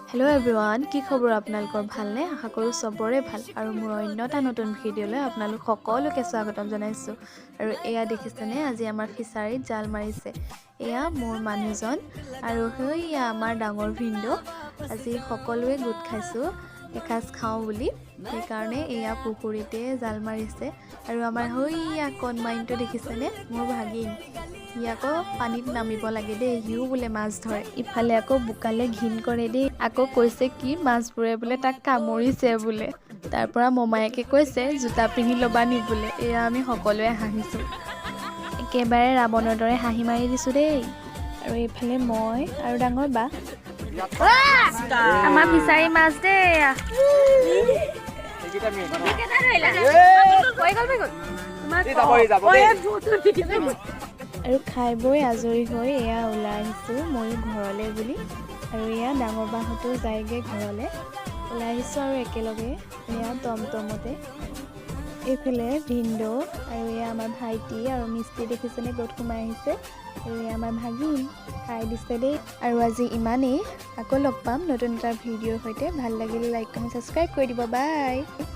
Hello' everyone, কি খবৰ আপোনালোকৰ? ভালনে? আশা কৰোঁ চবৰে ভাল। আৰু মোৰ অন্য এটা নতুন ভিডিঅ'লৈ আপোনালোক সকলোকে স্বাগতম জনাইছোঁ। আৰু এয়া দেখিছেনে, আজি আমাৰ ফিছাৰীত জাল মাৰিছে। এয়া মোৰ মানুহজন আৰু সেয়া আমাৰ ডাঙৰ ভিনদেউ। আজি সকলোৱে গোট খাইছোঁ এসাঁজ খাওঁ বুলি, সেইকাৰণে এয়া পুখুৰীতে জাল মাৰিছে। আৰু আমাৰ সেয়া কণমাইনটো দেখিছেনে, মোৰ ভাগিন। সি আকৌ পানীত নামিব লাগে দেই, সিও বোলে মাছ ধৰে। ইফালে আকৌ বোকালে ঘিণ কৰে দেই, আকৌ কৈছে কি মাছবোৰে বোলে তাক কামুৰিছে বোলে। তাৰ পৰা মমায়েকে কৈছে জোতা পিন্ধি ল'বা নি বোলে। এয়া আমি সকলোৱে হাঁহিছোঁ, একেবাৰে ৰাৱণৰ দৰে হাঁহি মাৰি দিছোঁ দেই। আৰু এইফালে মই আৰু ডাঙৰ বা আমাৰ ফিছাৰী মাছ দেই। আৰু খাই বৈ আজৰি হৈ এয়া ওলাই আহিছোঁ ময়ো ঘৰলৈ বুলি। আৰু এয়া ডাঙৰ বাহঁতো যায়গৈ ঘৰলৈ, ওলাই আহিছোঁ আৰু একেলগে এয়া টমটমতে। এইফালে ভিনদেউ আৰু এয়া আমাৰ ভাইটি আৰু মিস্ত্ৰী দেখিছেনে ক'ত সোমাই আহিছে। আৰু এয়া আমাৰ ভাগিন খাই দিছে দেই। আৰু আজি ইমানেই, আকৌ লগ পাম নতুন এটা ভিডিঅ'ৰ সৈতে। ভাল লাগিলে লাইক কমেণ্ট ছাবস্ক্ৰাইব কৰি দিব। বাই।